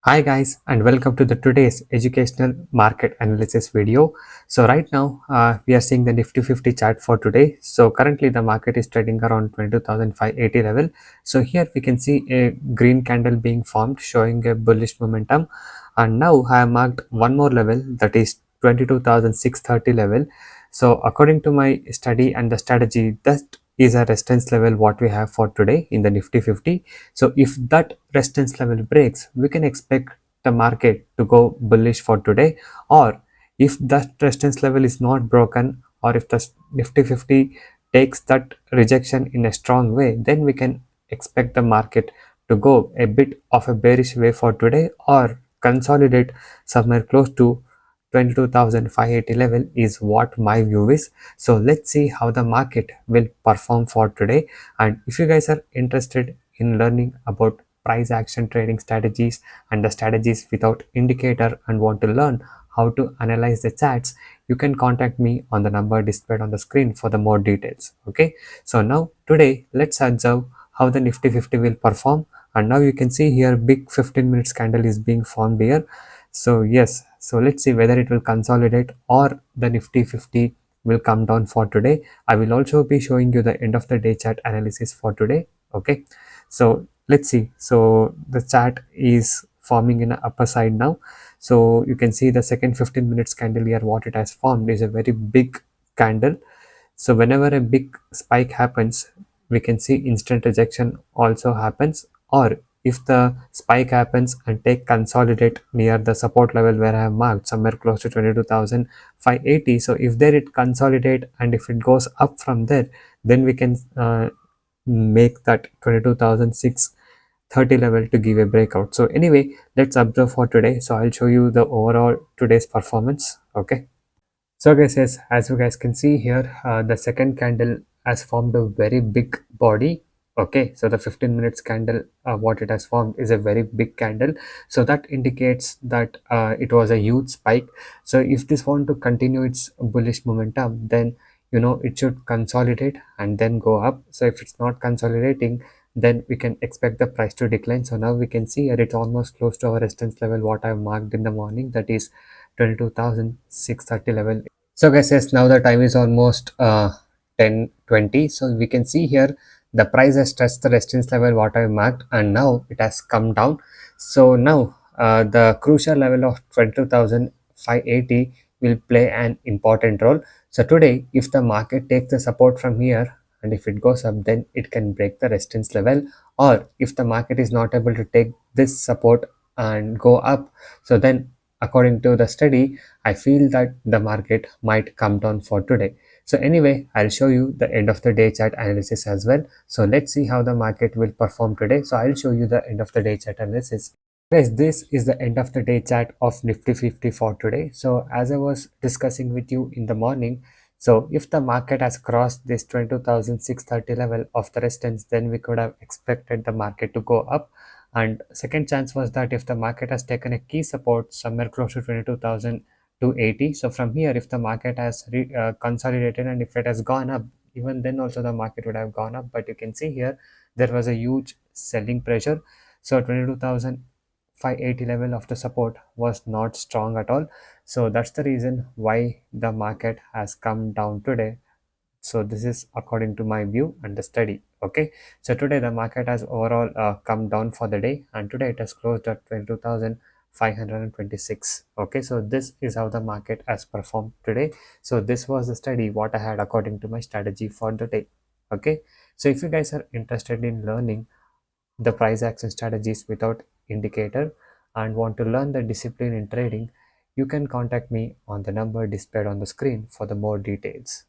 Hi guys and welcome to the today's educational market analysis video. So right now we are seeing the Nifty 50 chart for today. So currently the market is trading around 22,580 level. So here we can see a green candle being formed showing a bullish momentum, and now I have marked one more level, that is 22,630 level. So according to my study and the strategy, that is a resistance level what we have for today in the Nifty 50. So if that resistance level breaks, we can expect the market to go bullish for today. Or if that resistance level is not broken, or if the Nifty 50 takes that rejection in a strong way, then we can expect the market to go a bit of a bearish way for today, or consolidate somewhere close to 22,580 level is what my view is. So let's see how the market will perform for today. And if you guys are interested in learning about price action trading strategies and the strategies without indicator and want to learn how to analyze the charts, you can contact me on the number displayed on the screen for the more details. Okay, so now today let's observe how the Nifty 50 will perform. And now you can see here big 15 minutes candle is being formed here. So yes, so let's see whether it will consolidate or the Nifty 50 will come down for today. I will also be showing you the end of the day chart analysis for today. Okay, so let's see. So the chart is forming in the upper side now. So you can see the second 15 minutes candle here, what it has formed is a very big candle. So whenever a big spike happens, we can see instant rejection also happens. Or if the spike happens and take consolidate near the support level where I have marked somewhere close to 22,580. So if there it consolidate and if it goes up from there, then we can make that 22,630 level to give a breakout. So anyway, let's observe for today. So I'll show you the overall today's performance. Okay. So guys, yes, as you guys can see here, the second candle has formed a very big body. Okay, so the 15 minutes candle, what it has formed is a very big candle. So that indicates that it was a huge spike. So if this want to continue its bullish momentum, then it should consolidate and then go up. So if it's not consolidating, then we can expect the price to decline. So now we can see here it's almost close to our resistance level what I marked in the morning, that is 22,630 level. So guys, yes, now the time is almost 10:20. So we can see here the price has touched the resistance level what I marked, and now it has come down. So now the crucial level of 22,580 will play an important role. So today, if the market takes the support from here and if it goes up, then it can break the resistance level. Or if the market is not able to take this support and go up, so then according to the study, I feel that the market might come down for today. So anyway, I'll show you the end of the day chart analysis as well. So let's see how the market will perform today. So I'll show you the end of the day chart analysis. Guys, this is the end of the day chart of Nifty 50 for today. So as I was discussing with you in the morning, so if the market has crossed this 22,630 level of the resistance, then we could have expected the market to go up. And second chance was that if the market has taken a key support somewhere close to 22,280, so from here if the market has consolidated and if it has gone up, even then also the market would have gone up. But you can see here there was a huge selling pressure. So 22,580 level of the support was not strong at all. So that's the reason why the market has come down today. So this is according to my view and the study. Okay, so today the market has overall come down for the day, and today it has closed at 22,526. Okay, so this is how the market has performed today. So this was the study what I had according to my strategy for the day. Okay, so if you guys are interested in learning the price action strategies without indicator and want to learn the discipline in trading, you can contact me on the number displayed on the screen for the more details.